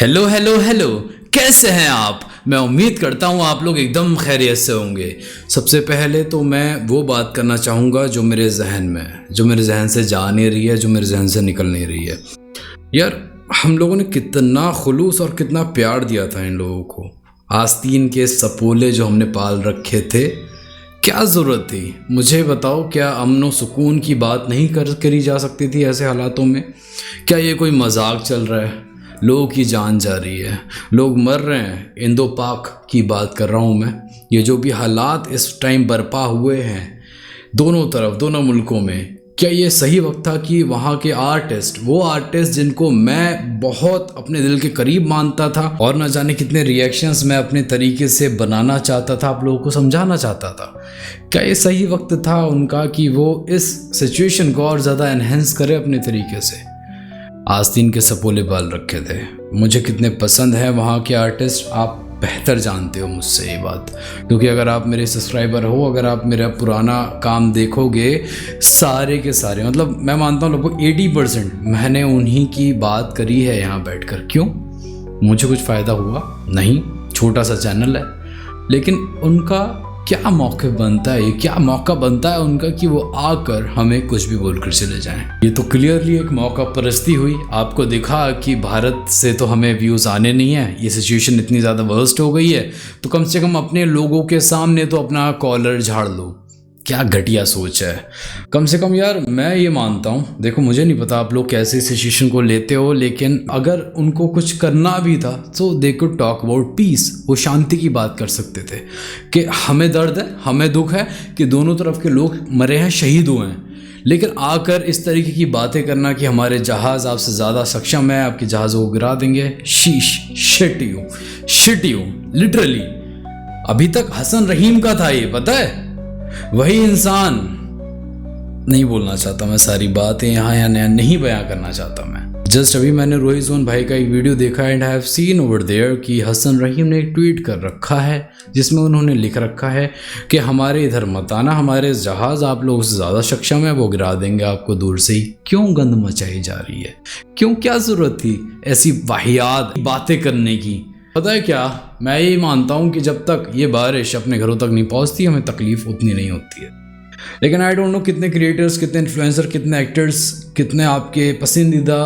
Hello hello hello, कैसे हैं आप। मैं उम्मीद करता हूँ आप लोग एकदम खैरियत से होंगे। सबसे पहले तो मैं वो बात करना चाहूँगा जो मेरे जहन में है, जो मेरे जहन से जा नहीं रही है, जो मेरे जहन से निकल नहीं रही है। यार, हम लोगों ने कितना खुलूस और कितना प्यार दिया था इन लोगों को। आस्तीन के सपोले जो हमने पाल रखे थे, क्या ज़रूरत थी। मुझे बताओ, क्या अमन व सुकून की बात नहीं करी जा सकती थी ऐसे हालातों में? क्या ये कोई मजाक चल रहा है? लोगों की जान जा रही है, लोग मर रहे हैं। इंदो पाक की बात कर रहा हूँ मैं। ये जो भी हालात इस टाइम बर्पा हुए हैं दोनों तरफ, दोनों मुल्कों में, क्या ये सही वक्त था कि वहाँ के वो आर्टिस्ट जिनको मैं बहुत अपने दिल के करीब मानता था और न जाने कितने रिएक्शंस मैं अपने तरीके से बनाना चाहता था, आप लोगों को समझाना चाहता था, क्या ये सही वक्त था उनका कि वो इस सिचुएशन को और ज़्यादा एनहेंस करे अपने तरीके से? आस्तीन के सपोले बाल रखे थे। मुझे कितने पसंद हैं वहाँ के आर्टिस्ट, आप बेहतर जानते हो मुझसे ये बात, क्योंकि अगर आप मेरे सब्सक्राइबर हो, अगर आप मेरा पुराना काम देखोगे, सारे के सारे, मतलब मैं मानता हूँ लगभग 80% मैंने उन्हीं की बात करी है यहाँ बैठकर। क्यों? मुझे कुछ फ़ायदा हुआ? नहीं, छोटा सा चैनल है, लेकिन उनका क्या मौका बनता है, क्या मौका बनता है उनका कि वो आकर हमें कुछ भी बोलकर चले जाएं। ये तो क्लियरली एक मौका परस्ती हुई। आपको दिखा कि भारत से तो हमें व्यूज़ आने नहीं है, ये सिचुएशन इतनी ज़्यादा वर्स्ट हो गई है, तो कम से कम अपने लोगों के सामने तो अपना कॉलर झाड़ लो। क्या घटिया सोच है। कम से कम यार, मैं ये मानता हूँ, देखो मुझे नहीं पता आप लोग कैसे सिचुएशन को लेते हो, लेकिन अगर उनको कुछ करना भी था तो they could talk about piece. वो शांति की बात कर सकते थे कि हमें दर्द है, हमें दुख है कि दोनों तरफ के लोग मरे हैं, शहीद हुए हैं, लेकिन आकर इस तरीके की बातें करना कि हमारे जहाज़ आपसे ज़्यादा सक्षम है, आपके जहाज़ों को गिरा देंगे, शीश, शिट यू लिटरली। अभी तक हसन रहीम का था ये, पता है, वही इंसान। नहीं बोलना चाहता मैं सारी बातें यहाँ नहीं बयां करना चाहता मैं। जस्ट अभी मैंने रोहित जोन भाई का एक वीडियो देखा and I have seen over there कि हसन रहीम ने एक ट्वीट कर रखा है जिसमें उन्होंने लिख रखा है कि हमारे इधर मत आना, हमारे जहाज़ आप लोगों से ज़्यादा सक्षम है, वो गिरा देंगे आपको दूर से ही। क्यों गंद मचाई जा रही है? क्यों? क्या ज़रूरत थी ऐसी वाहियात बातें करने की? पता है क्या, मैं ये मानता हूँ कि जब तक ये बारिश अपने घरों तक नहीं पहुँचती हमें तकलीफ उतनी नहीं होती है। लेकिन आई डोंट नो कितने क्रिएटर्स, कितने इन्फ्लुएंसर, कितने एक्टर्स, कितने आपके पसंदीदा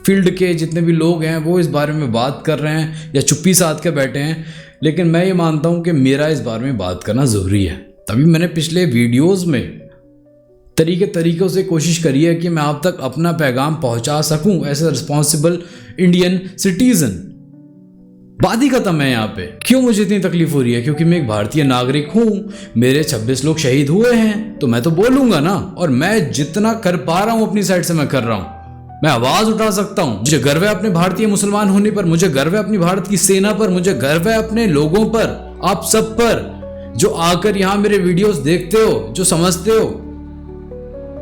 फील्ड के जितने भी लोग हैं वो इस बारे में बात कर रहे हैं या चुप्पी साध के बैठे हैं। लेकिन मैं ये मानता हूँ कि मेरा इस बारे में बात करना ज़रूरी है। तभी मैंने पिछले वीडियोज़ में तरीक़ों से कोशिश करी है कि मैं आप तक अपना पैगाम पहुँचा सकूँ as a responsible Indian citizen. बात ही खत्म है यहाँ पे। क्यों मुझे इतनी तकलीफ हो रही है? क्योंकि मैं एक भारतीय नागरिक हूँ, मेरे 26 लोग शहीद हुए हैं, तो मैं तो बोलूँगा ना। और मैं जितना कर पा रहा हूँ अपनी साइड से मैं कर रहा हूँ, मैं आवाज़ उठा सकता हूँ। मुझे गर्व है अपने भारतीय मुसलमान होने पर, मुझे गर्व है अपनी भारत की सेना पर, मुझे गर्व है अपने लोगों पर, आप सब पर जो आकर यहाँ मेरे वीडियोस देखते हो, जो समझते हो।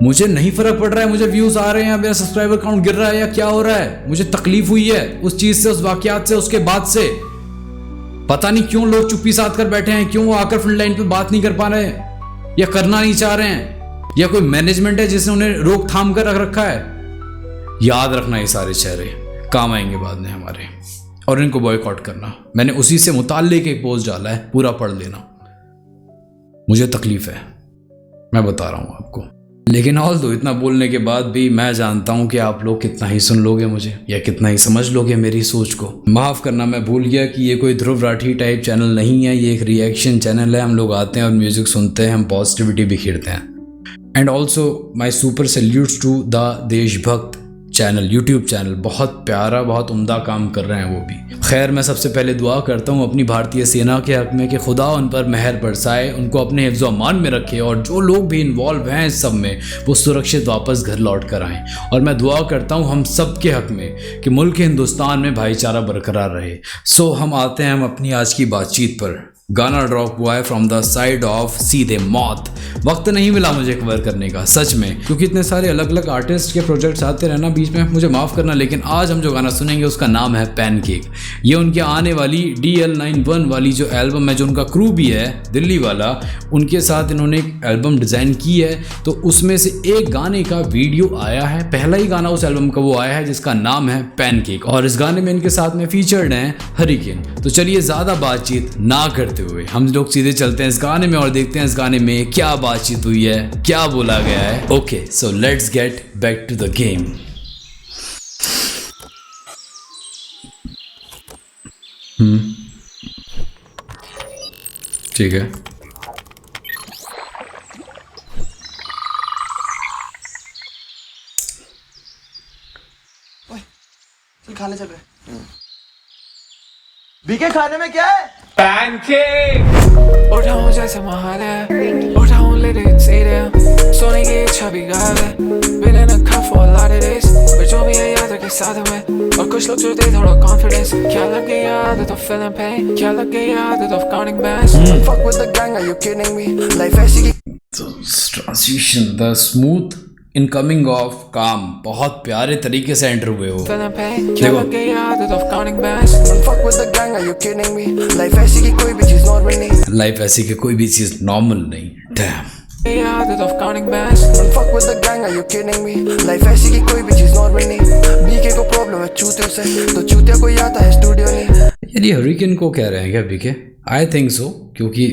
मुझे नहीं फर्क पड़ रहा है मुझे व्यूज आ रहे हैं या मेरा सब्सक्राइबर काउंट गिर रहा है या क्या हो रहा है। मुझे तकलीफ हुई है उस चीज से, उस वाकयात से, उसके बाद से। पता नहीं क्यों लोग चुप्पी साध कर बैठे हैं, क्यों वो आकर फ्रंट लाइन पे बात नहीं कर पा रहे हैं या करना नहीं चाह रहे हैं, या कोई मैनेजमेंट है जिसने उन्हें रोक थाम कर रख रखा है। याद रखना, ये सारे चेहरे काम आएंगे बाद में हमारे, और इनको बॉयकॉट करना। मैंने उसी से मुताल्लिक एक पोस्ट डाला है, पूरा पढ़ लेना। मुझे तकलीफ है, मैं बता रहा हूं आपको। लेकिन ऑल दो इतना बोलने के बाद भी मैं जानता हूं कि आप लोग कितना ही सुन लोगे मुझे या कितना ही समझ लोगे मेरी सोच को। माफ़ करना, मैं भूल गया कि ये कोई ध्रुव राठी टाइप चैनल नहीं है, ये एक रिएक्शन चैनल है। हम लोग आते हैं और म्यूज़िक सुनते हैं, हम पॉजिटिविटी बिखेरते हैं। And also my super salutes to the Deshbhakt channel, YouTube channel. बहुत प्यारा, बहुत उम्दा काम कर रहे हैं वो भी। खैर, मैं सबसे पहले दुआ करता हूँ अपनी भारतीय सेना के हक़ में कि खुदा उन पर मेहर बरसाए, उनको अपने हिफ्ज़ व अमान में रखे, और जो लोग भी इन्वॉल्व हैं इस सब में वो सुरक्षित वापस घर लौट कर आएँ। और मैं दुआ करता हूँ हम सब के हक़ में कि मुल्क हिंदुस्तान में भाईचारा बरकरार रहे। सो हम आते हैं हम अपनी आज की बातचीत पर। गाना ड्रॉप हुआ है फ्रॉम द साइड ऑफ सीधे मौत। वक्त नहीं मिला मुझे कवर करने का सच में, क्योंकि इतने सारे अलग अलग आर्टिस्ट के प्रोजेक्ट्स आते रहना बीच में, मुझे माफ़ करना। लेकिन आज हम जो गाना सुनेंगे उसका नाम है पैनकेक। ये उनके आने वाली DL91 वाली जो एल्बम है, जो उनका क्रू भी है दिल्ली वाला, उनके साथ इन्होंने एक एल्बम डिज़ाइन की है। तो उसमें से एक गाने का वीडियो आया है, पहला ही गाना उस एल्बम का वो आया है जिसका नाम है पैनकेक। और इस गाने में इनके साथ में फीचर्ड हैं हरिकेन। तो चलिए ज़्यादा बातचीत ना करते हुए हम लोग सीधे चलते हैं इस गाने में और देखते हैं इस गाने में क्या बातचीत हुई है, क्या बोला गया है। Okay, so let's get back to the game. ठीक है, चल खाने चल रहे। बीके खाने में क्या है? पैनकेक। उठाऊं जैसे महाल है, उठाऊं लिरिक्स सोने की इच्छा भी गायब है। Been in a cup for a lot of days, पर जो भी है याद रखे साथ में। और कुछ लोग जो दे थोड़ा confidence। क्या लग गई आदत of feeling pain, क्या लग गई आदत of counting bands। Fuck with the gang, are you kidding me? Life ऐसी की तो transition, the smooth incoming of काम, बहुत प्यारे तरीके से एंटर हुए हो। feeling pain, क्या लग गई आदत of counting bands। fuck with the gang, are you kidding me? Life ऐसी की कोई भी चीज नॉर्मल नहीं। लाइफ ऐसी कि कोई भी चीज नॉर्मल नहीं। डैम, आदत of counting bands। fuck with the gang, are you kidding me? Life ऐसी की कोई भी चीज नॉर्मल नहीं। बीके को प्रॉब्लम है चूतियों से, तो चूतिया कोई आता है स्टूडियो नहीं। यार ये हरिकेन को कह रहे हैं क्या बीके? आई थिंक सो, क्योंकि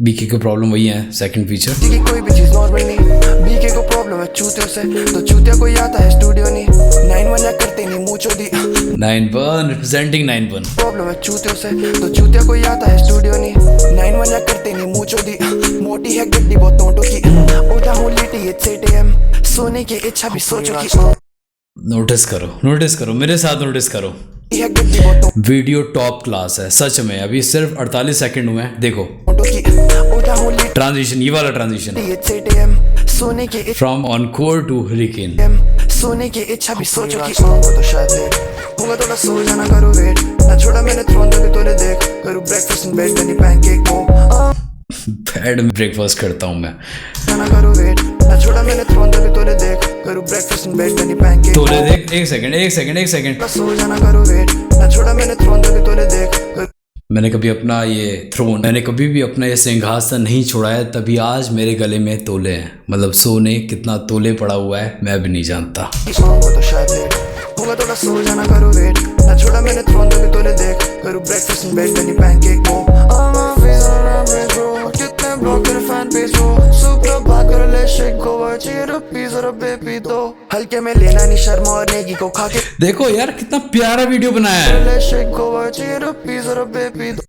बीके की प्रॉब्लम वही है, सेकंड फीचर। ऐसी की कोई भी चीज नॉर्मल नहीं। बीके को प्रॉब्लम है चूतियों से, तो चूतिया कोई आता है स्टूडियो नहीं। 9-1 या करते नहीं मुँह चोदी। 9-1 रिप्रेजेंटिंग 9-1। प्रॉब्लम है चूतियों से, तो चूतिया कोई आता है स्टूडियो नहीं। 9-1 या करते नहीं मुँह चोदी। मोटी है गड्डी बहुत नोटों की, उठा हूँ लेटी ये 8 AM, सोने की इच्छा भी सोचो की। नोटिस करो मेरे साथ, नोटिस करो। है गड्डी बहुत वीडियो टॉप क्लास है सच में। अभी सिर्फ 48 सेकंड हुए हैं, देखो नोटों की, उठा हूँ लेटी ट्रांजिशन, ये वाला ट्रांजिशन ये 8 AM, सोने की फ्रॉम ऑनकोर टू हरिकेन। सोने की इच्छा भी सोचो की। तो शायद लेट होगा, थोड़ा सो जाना करो वेट, ना छोड़ा मैंने थ्रोन तभी तोले देख, करूँ ब्रेकफास्ट इन बेड बनी पैनकेक को। बेड में ब्रेकफास्ट करता हूँ मैं। जाना करो वेट, ना छोड़ा मैंने थ्रोन तभी तोले देख, करूँ ब्रेकफास्ट इन बेड बनी पैनकेक। तोले देख, एक सेकंड। सो जाना करो वेट, ना छोड़ा मैंने थ्रोन तभी तोले देख। मैंने कभी भी अपना ये सिंहासन नहीं छोड़ा है, तभी आज मेरे गले में तोले हैं। मतलब सोने कितना तोले पड़ा हुआ है मैं भी नहीं जानता। तो शायद लेट होगा, थोड़ा सो जाना करो वेट, ना छोड़ा मैंने थ्रोन तभी तोले देख, करूँ ब्रेकफास्ट इन बेड बनी पैनकेक को। कितने ब्लॉगर फैन पेज हो, सुप्रभात कर ले शेक गोवा, चीयर पीस और बेबी दो, हल्के में लेना नहीं शर्मा और नेगी को खा के। देखो यार कितना प्यारा वीडियो बनाया है। ले शेक गोवा, चीयर पीस और बेबी दो,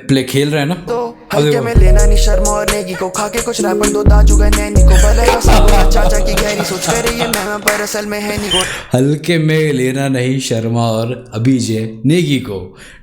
प्ले खेल रहे हैं ना, तो हल्के में लेना नहीं शर्मा और नेगी को खा के। कुछ रैपर दो दाजू गए नैनी को, भलेगा सब चाचा की गहरी सोच कर रही है मैं पर असल में है नहीं को। हल्के में लेना नहीं शर्मा और अभिजय नेगी को।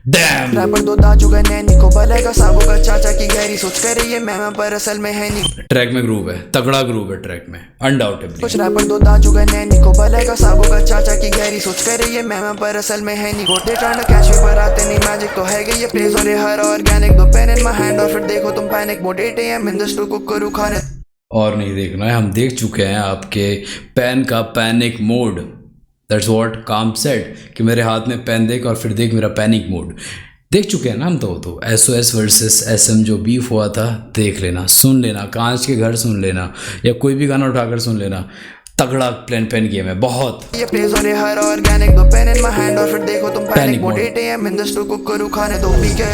डैम, रैपर दो दाजू गए नैनी को, भलेगा साबू का चाचा की गहरी सोच कर रही है मैं पर असल में है नहीं। ट्रैक में ग्रूव है, तगड़ा ग्रूव है ट्रैक में, अनडाउटेबली। कुछ रैपर दो दाजू गए नैनी को, भलेगा साबू का चाचा की गहरी सोच कर रही है मैं पर असल में है नहीं। गोटे ट्राइंग टू कैच मी पर आते नहीं, मैजिक तो है गई ये प्लेस और ये हर ऑर्गेनिक। दो पेन इन माय हैंड और फिर देखो तुम panic mode 8 AM in the store cook करूं खाने। और नहीं देखना है, हम देख चुके हैं आपके पेन का पैनिक मोड। दैट्स व्हाट काम सेड कि मेरे हाथ में पेन देख और फिर देख मेरा पैनिक मोड। देख चुके हैं ना हम तो SOS वर्सेस SM जो बीफ हुआ था, देख लेना, सुन लेना, कांच के घर सुन लेना, या कोई भी गाना उठाकर सुन लेना। तगड़ा पेन गेम है बहुत। ये प्लेस और ये हर ऑर्गेनिक। दो पेन इन माय हैंड और फिर देखो तुम panic mode 8 AM in the store cook करूं खाने दो बीके।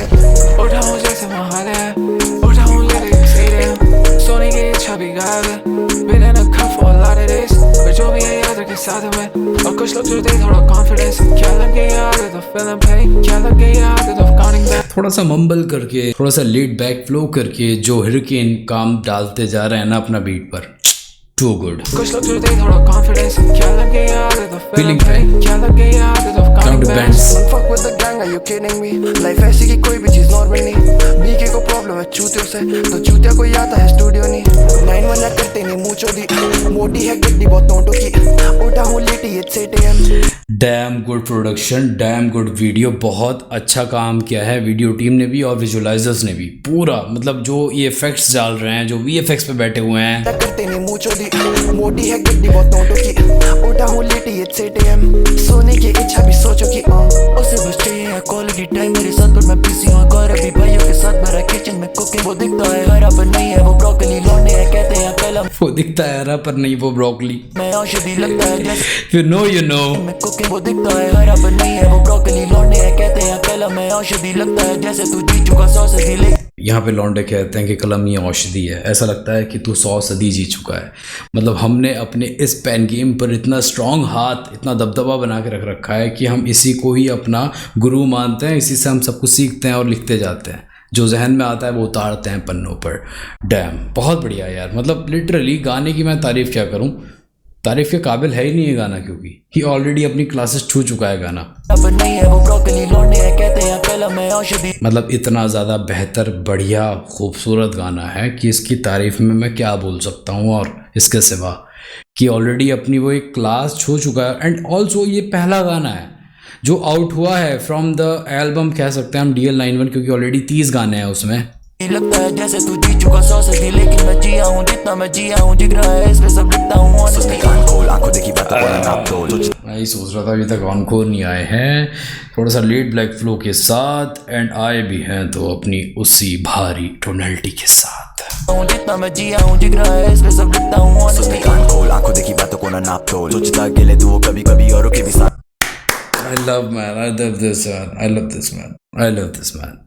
उठाऊं जैसे महाल है, उठाऊं लिरिक्स सोने की इच्छा भी गायब है। Been in a cup for a lot of days, पर जो भी है याद रखे साथ में। और कुछ लोग जो दे थोड़ा confidence, क्या लग गई आदत of feeling pain, क्या लग गई आदत of counting back। थोड़ा सा मम्बल करके, थोड़ा सा लेट बैक फ्लो करके जो हरिकेन काम डालते जा रहे हैं ना अपना बीट पर, टू गुड। कुछ लोग जो दे थोड़ा confidence, क्या लग गई आदत of feeling Feeling pain, क्या लग गई आदत of counting Count bands। bands। Fuck with the gang, gang, are you kidding me? Life ऐसी कि कोई भी चीज नॉर्मल नहीं। बीके को प्रॉब्लम है चूतियों से, तो चूतिया कोई आता है स्टूडियो नहीं। 9-1 ना करते नहीं मुँह चोदी, मोटी है गड्डी बहुत नोटों की। उठा हूँ लेटी it's 8 AM। Damn good production, damn good video, बहुत अच्छा काम किया है वीडियो टीम ने भी और विजुअलाइजर्स ने भी। पूरा मतलब जो ये इफेक्ट्स डाल रहे हैं, जो VFX पे बैठे हुए हैं, करते नहीं मुँह चोदी, मोटी है गड्डी बहुत नोटों की। उठा हूँ लेटी it's 8 AM। सोने की इच्छा भी सोचो कि उसे बस चाहिए क्वालिटी टाइम मेरे साथ, पर मैं बिजी हूँ घर अभी भाइयों के साथ। मेरा किचन में कुकिंग वो दिखता है हरा पर नहीं है वो ब्रोकली। लौंडे हैं कहते हैं कलम, वो दिखता है हरा पर नहीं वो ब्रोकली। मैं औषधि लगता है जैसे You know मैं कुकिंग वो दिखता है हरा पर नहीं है वो ब्रोकली। लौंडे हैं कहते हैं कलम, मैं औषधि लगता है जैसे तू जी चुका 100 सदी। ले यहाँ पे लौंडे कहते हैं कि कलम ये औषधि है, ऐसा लगता है कि तू 100 सदी जी चुका है। मतलब हमने अपने इस पेन गेम पर इतना स्ट्रॉन्ग हाथ, इतना दबदबा बना के रख रखा है कि हम इसी को ही अपना गुरु मानते हैं, इसी से हम सब कुछ सीखते हैं और लिखते जाते हैं। जो जहन में आता है वो उतारते हैं पन्नों पर। डैम बहुत बढ़िया यार, मतलब लिटरली गाने की मैं तारीफ़ क्या करूँ, तारीफ़ के काबिल है ही नहीं ये गाना, क्योंकि ही ऑलरेडी अपनी क्लासेस छू चुका है गाना। नहीं है वो ब्रोकली। लौंडे हैं कहते हैं कलम, मैं औषधि। मतलब इतना ज़्यादा बेहतर, बढ़िया, खूबसूरत गाना है कि इसकी तारीफ़ में मैं क्या बोल सकता हूँ। और इसके सिवा कि ऑलरेडी अपनी वो एक क्लास छू चुका है। एंड ऑल्सो ये पहला गाना है जो आउट हुआ है फ्रॉम द एल्बम, कह सकते हैं हम DL91, क्योंकि ऑलरेडी 30 गाने हैं उसमें। लगता है जैसे तू जी चुका 100 सदी, लेकिन मैं जिया हूँ जितना मैं जिया हूँ। जिग रहा है इसमें सब लिखता हूँ honestly। कान खोल आंखों देखी बातों को ना नाप तोल। मैं ही सोच रहा था अभी तक ऑनकोर नहीं आए हैं, थोड़ा सा लेट ब्लैक फ्लो के साथ, एंड आए भी हैं तो अपनी उसी भारी टोनलिटी के साथ। जितना मैं जिया हूँ जिग रहा है इसमें सब लिखता हूँ honestly। कान खोल आंखों देखी बातों को ना नाप तोल। सोचता अकेले तू कभी कभी औरों के भी साथ। I love man, I love this man, I love this man, I love this man।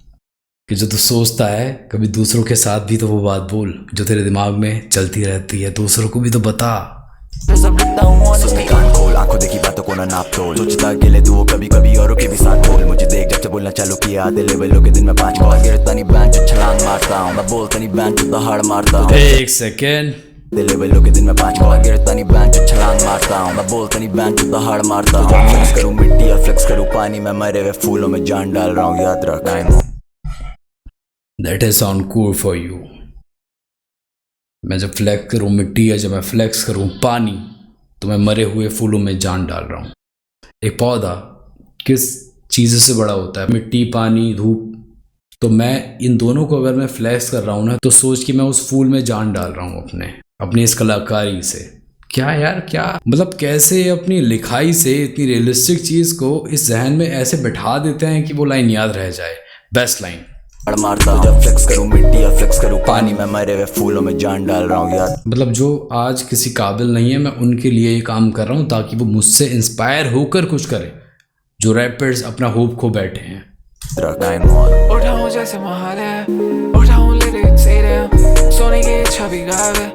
कि जो तू सोचता है कभी दूसरों के साथ भी तो वो बात बोल जो तेरे दिमाग में चलती रहती है, दूसरों को भी तो बता। सब लिखता हूँ honestly। कान खोल आंखों देखी बातों को ना नाप तोल। सोचता अकेले तू कभी कभी औरों के भी साथ बोल। मुझे देख जब से बोलना चालू किया आधे लेवलों के दिन में 5 बार गिरता नहीं बैंड जो छलांग मारता हूँ। मैं बोलता नहीं बैंड जो दहाड़ मारता हूँ। एक सेकेंड, लेवलों के दिन में 5 बार गिरता नहीं बैंड जो छलांग मारता हूँ। मैं बोलता नहीं बैंड जो दहाड़ मारता हूँ। फ्लेक्स करूँ मिट्टी या फ्लेक्स करूँ पानी, मैं मरे हुए फूलों में जान डाल रहा हूँ, याद रख। that is sound cool for you। मैं जब फ्लेक्स करूँ मिट्टी या जब मैं फ्लेक्स करूँ पानी, तो मैं मरे हुए फूलों में जान डाल रहा हूँ। एक पौधा किस चीज़ से बड़ा होता है, मिट्टी, पानी, धूप। तो मैं इन दोनों को अगर मैं फ्लेक्स कर रहा हूँ ना, तो सोच कि मैं उस फूल में जान डाल रहा हूँ अपनी इस कलाकारी से। क्या यार, क्या मतलब, कैसे अपनी लिखाई से इतनी रियलिस्टिक चीज़ को इस जहन में ऐसे बैठा देते हैं कि वो लाइन याद रह जाए। Best line. मारता जब फ्लेक्स करूं मिट्टी या फ्लेक्स करूं पानी, मैं मरे हुए फूलों में जान डाल रहा हूँ, याद। मतलब जो आज किसी काबिल नहीं है, मैं उनके लिए ये काम कर रहा हूँ ताकि वो मुझसे इंस्पायर होकर कुछ करे, जो रैपर्स अपना होप खो बैठे हैं। उठाऊं जैसे महाल है, उठाऊं lyrics 8 AM। सोने की इच्छा भी गायब है,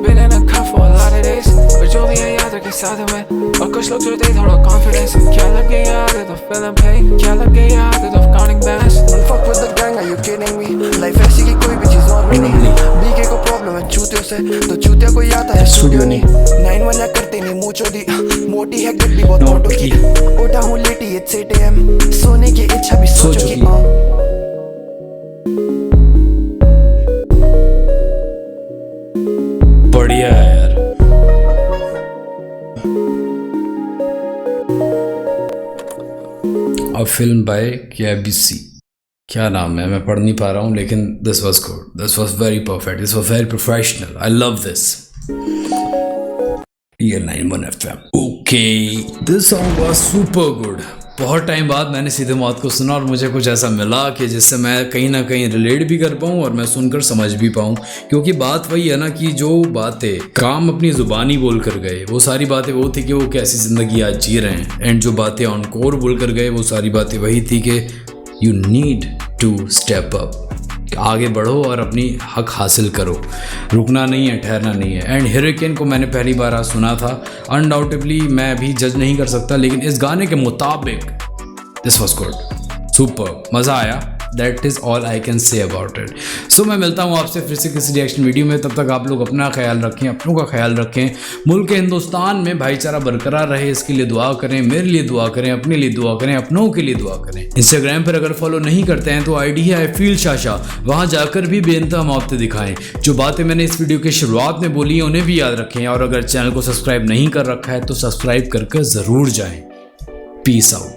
been in a cup for a lot of days। पर जो भी है याद रखे साथ में, और कुछ लोग जो दे थोड़ा confidence। क्या लग गई आदत of feeling pain, क्या लग गई आदत of counting bands। Fuck with the gang, are you kidding me? Life ऐसी कि कोई भी चीज नॉर्मल नहीं। बीके को प्रॉब्लम है चूतियों से, तो चूतिया कोई आता है स्टूडियो नहीं। 9-1 ना करते नहीं मुँह चोदी, मोटी है गड्डी बहुत नोटों की। उठा हूँ लेटी it's 8 AM। सोने की इच्छा भी सोचो कि बढ़िया है यार। अ फिल्म बाय KBC, क्या नाम है मैं पढ़ नहीं पा रहा हूँ, लेकिन this was good, this was very perfect, this was very professional, I love this. DL91 FM। Okay, this song was super good. बहुत टाइम बाद मैंने सीधे मौत को सुना और मुझे कुछ ऐसा मिला कि जिससे मैं कहीं ना कहीं रिलेट भी कर पाऊँ और मैं सुनकर समझ भी पाऊँ। क्योंकि बात वही है ना कि जो बातें काम अपनी ज़ुबानी बोल कर गए, वो सारी बातें वो थी कि वो कैसी ज़िंदगी आज जी रहे हैं। एंड जो बातें ऑनकोर बोल कर गए, वो सारी बातें वही थी कि you need to step up, आगे बढ़ो और अपनी हक हासिल करो, रुकना नहीं है, ठहरना नहीं है। एंड हरिकेन को मैंने पहली बार आज सुना था, अनडाउटेबली मैं भी जज नहीं कर सकता, लेकिन इस गाने के मुताबिक दिस वॉज गुड, सुपर, मज़ा आया। That is all I can say about it. So मैं मिलता हूँ आपसे फिर से किसी रिएक्शन वीडियो में। तब तक आप लोग अपना ख्याल रखें, अपनों का ख्याल रखें। मुल्क हिंदुस्तान में भाईचारा बरकरार रहे, इसके लिए दुआ करें, मेरे लिए दुआ करें, अपने लिए दुआ करें, अपनों के लिए दुआ करें। इंस्टाग्राम पर अगर फॉलो नहीं करते हैं तो आईडी है आई फील शाशा, वहाँ जाकर भी बेइंतहा मोहब्बतें दिखाएं। जो बातें मैंने इस वीडियो के शुरुआत में बोली हैं उन्हें भी याद रखें, और अगर चैनल को सब्सक्राइब नहीं कर रखा है तो सब्सक्राइब करके ज़रूर जाएं। Peace out.